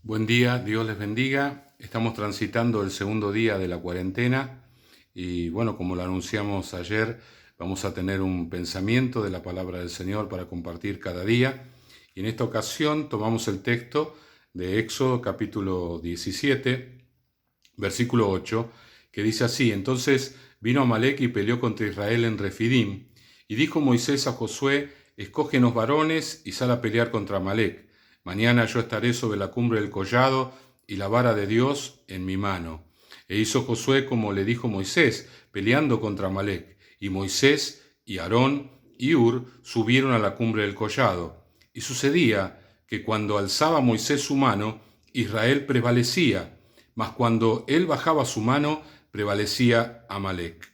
Buen día, Dios les bendiga. Estamos transitando el segundo día de la cuarentena y bueno, como lo anunciamos ayer, vamos a tener un pensamiento de la palabra del Señor para compartir cada día. Y en esta ocasión tomamos el texto de Éxodo capítulo 17, versículo 8, que dice así: Entonces vino Amalec y peleó contra Israel en Refidim, y dijo Moisés a Josué: Escógenos varones y sal a pelear contra Amalec. Mañana yo estaré sobre la cumbre del collado y la vara de Dios en mi mano. E hizo Josué como le dijo Moisés, peleando contra Amalec. Y Moisés y Aarón y Hur subieron a la cumbre del collado. Y sucedía que cuando alzaba Moisés su mano, Israel prevalecía, mas cuando él bajaba su mano, prevalecía Amalec.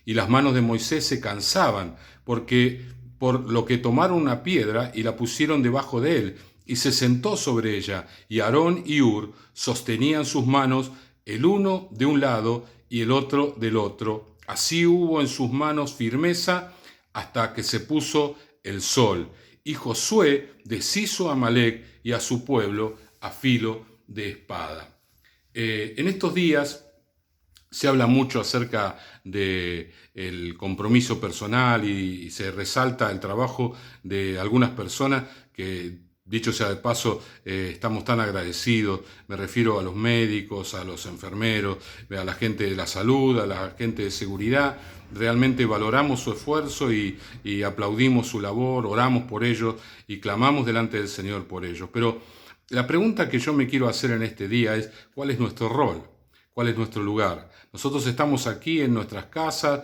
Y las manos de Moisés se cansaban, por lo que tomaron una piedra y la pusieron debajo de él, y se sentó sobre ella, y Aarón y Hur sostenían sus manos, el uno de un lado y el otro del otro. Así hubo en sus manos firmeza hasta que se puso el sol. Y Josué deshizo a Amalec y a su pueblo a filo de espada. En estos días se habla mucho acerca del compromiso personal y se resalta el trabajo de algunas personas que, dicho sea de paso, estamos tan agradecidos. Me refiero a los médicos, a los enfermeros, a la gente de la salud, a la gente de seguridad. Realmente valoramos su esfuerzo y aplaudimos su labor, oramos por ellos y clamamos delante del Señor por ellos. Pero la pregunta que yo me quiero hacer en este día es: ¿cuál es nuestro rol? ¿Cuál es nuestro lugar? Nosotros estamos aquí en nuestras casas,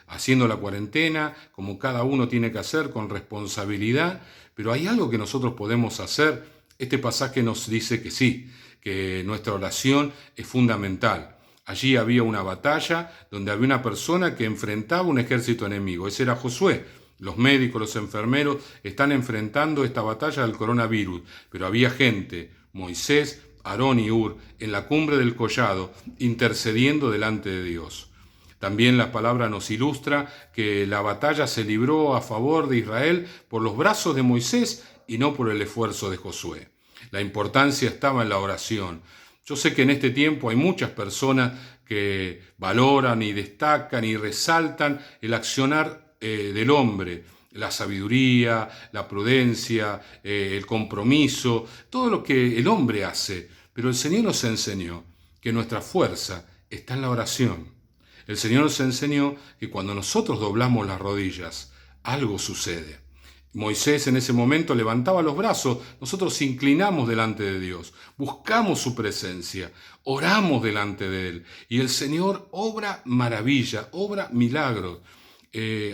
haciendo la cuarentena, como cada uno tiene que hacer, con responsabilidad, pero hay algo que nosotros podemos hacer. Este pasaje nos dice que sí, que nuestra oración es fundamental. Allí había una batalla donde había una persona que enfrentaba un ejército enemigo. Ese era Josué. Los médicos, los enfermeros están enfrentando esta batalla del coronavirus, pero había gente, Moisés, Aarón y Hur, en la cumbre del collado, intercediendo delante de Dios. También la palabra nos ilustra que la batalla se libró a favor de Israel por los brazos de Moisés y no por el esfuerzo de Josué. La importancia estaba en la oración. Yo sé que en este tiempo hay muchas personas que valoran y destacan y resaltan el accionar del hombre, la sabiduría, la prudencia, el compromiso, todo lo que el hombre hace. Pero el Señor nos enseñó que nuestra fuerza está en la oración. El Señor nos enseñó que cuando nosotros doblamos las rodillas, algo sucede. Moisés en ese momento levantaba los brazos, nosotros inclinamos delante de Dios, buscamos su presencia, oramos delante de Él y el Señor obra maravilla, obra milagros.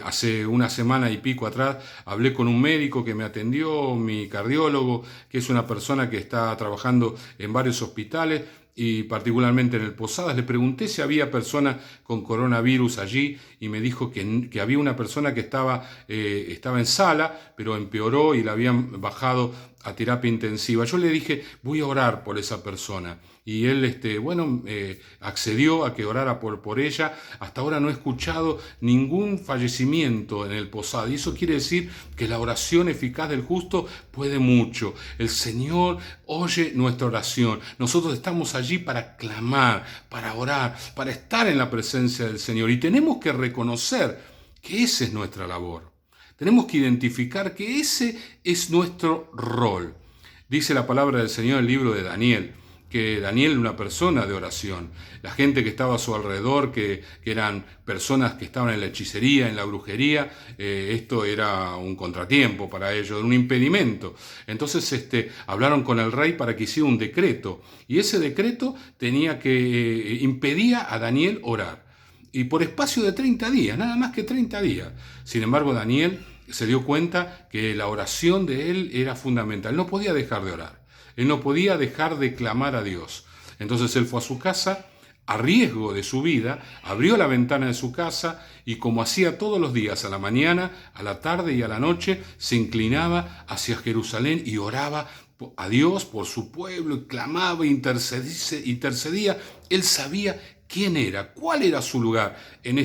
Hace una semana y pico atrás hablé con un médico que me atendió, mi cardiólogo, que es una persona que está trabajando en varios hospitales y particularmente en el Posadas. Le pregunté si había personas con coronavirus allí y me dijo que había una persona que estaba en sala, pero empeoró y la habían bajado a terapia intensiva. Yo le dije: voy a orar por esa persona. Y él accedió a que orara por ella. Hasta ahora no he escuchado ningún fallecimiento en el Posada. Y eso quiere decir que la oración eficaz del justo puede mucho. El Señor oye nuestra oración. Nosotros estamos allí para clamar, para orar, para estar en la presencia del Señor. Y tenemos que reconocer que esa es nuestra labor. Tenemos que identificar que ese es nuestro rol. Dice la palabra del Señor en el libro de Daniel, que Daniel era una persona de oración. La gente que estaba a su alrededor, que eran personas que estaban en la hechicería, en la brujería, esto era un contratiempo para ellos, un impedimento. Entonces hablaron con el rey para que hiciera un decreto, y ese decreto impedía a Daniel orar. Y por espacio de 30 días, nada más que 30 días. Sin embargo, Daniel se dio cuenta que la oración de él era fundamental. No podía dejar de orar. Él no podía dejar de clamar a Dios. Entonces él fue a su casa, a riesgo de su vida, abrió la ventana de su casa y, como hacía todos los días, a la mañana, a la tarde y a la noche, se inclinaba hacia Jerusalén y oraba a Dios por su pueblo y clamaba, intercedía. Él sabía quién era, cuál era su lugar en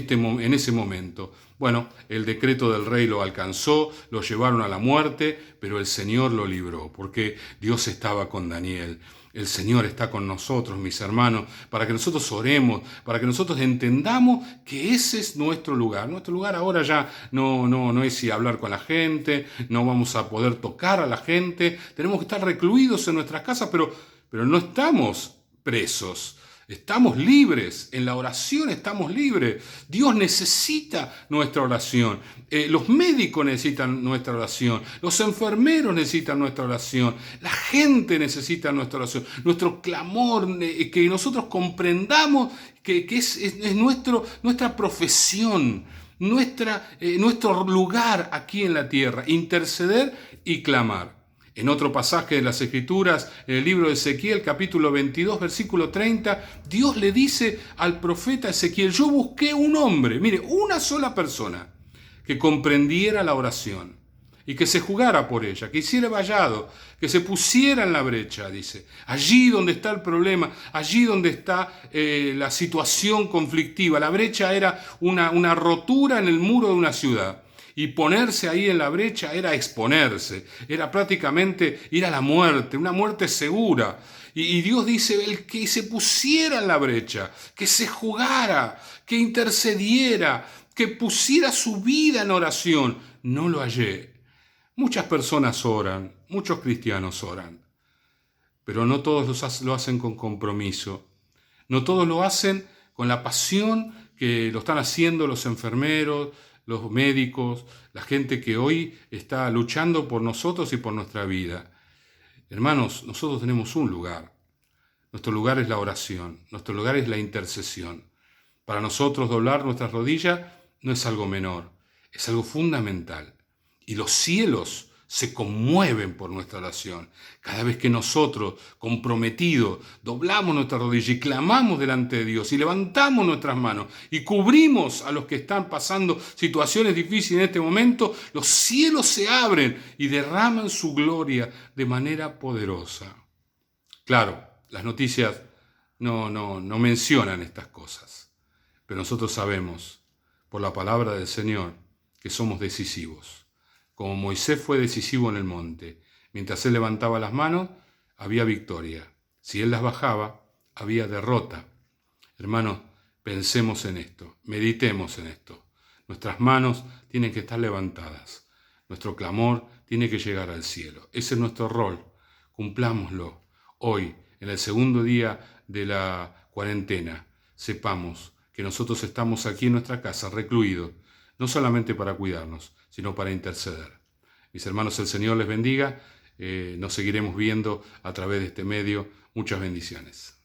ese momento. Bueno, el decreto del rey lo alcanzó, lo llevaron a la muerte, pero el Señor lo libró, porque Dios estaba con Daniel. El Señor está con nosotros, mis hermanos, para que nosotros oremos, para que nosotros entendamos que ese es nuestro lugar. Nuestro lugar ahora ya no es ir a hablar con la gente, no vamos a poder tocar a la gente, tenemos que estar recluidos en nuestras casas, pero no estamos presos. Estamos libres, en la oración estamos libres. Dios necesita nuestra oración. Los médicos necesitan nuestra oración. Los enfermeros necesitan nuestra oración. La gente necesita nuestra oración. Nuestro clamor, que nosotros comprendamos que es nuestra profesión, nuestro lugar aquí en la tierra, interceder y clamar. En otro pasaje de las Escrituras, en el libro de Ezequiel, capítulo 22, versículo 30, Dios le dice al profeta Ezequiel: yo busqué un hombre, mire, una sola persona, que comprendiera la oración y que se jugara por ella, que hiciera vallado, que se pusiera en la brecha, dice, allí donde está el problema, allí donde está la situación conflictiva. La brecha era una rotura en el muro de una ciudad. Y ponerse ahí en la brecha era exponerse, era prácticamente ir a la muerte, una muerte segura. Y Dios dice, el que se pusiera en la brecha, que se jugara, que intercediera, que pusiera su vida en oración. No lo hallé. Muchas personas oran, muchos cristianos oran, pero no todos lo hacen con compromiso. No todos lo hacen con la pasión que lo están haciendo los enfermeros, los médicos, la gente que hoy está luchando por nosotros y por nuestra vida. Hermanos, nosotros tenemos un lugar. Nuestro lugar es la oración, nuestro lugar es la intercesión. Para nosotros doblar nuestras rodillas no es algo menor, es algo fundamental. Y los cielos se conmueven por nuestra oración. Cada vez que nosotros, comprometidos, doblamos nuestra rodilla y clamamos delante de Dios y levantamos nuestras manos y cubrimos a los que están pasando situaciones difíciles en este momento, los cielos se abren y derraman su gloria de manera poderosa. Claro, las noticias no mencionan estas cosas, pero nosotros sabemos, por la palabra del Señor, que somos decisivos. Como Moisés fue decisivo en el monte, mientras él levantaba las manos, había victoria. Si él las bajaba, había derrota. Hermanos, pensemos en esto, meditemos en esto. Nuestras manos tienen que estar levantadas. Nuestro clamor tiene que llegar al cielo. Ese es nuestro rol. Cumplámoslo. Hoy, en el segundo día de la cuarentena, sepamos que nosotros estamos aquí en nuestra casa, recluidos, no solamente para cuidarnos, sino para interceder. Mis hermanos, el Señor les bendiga. Nos seguiremos viendo a través de este medio. Muchas bendiciones.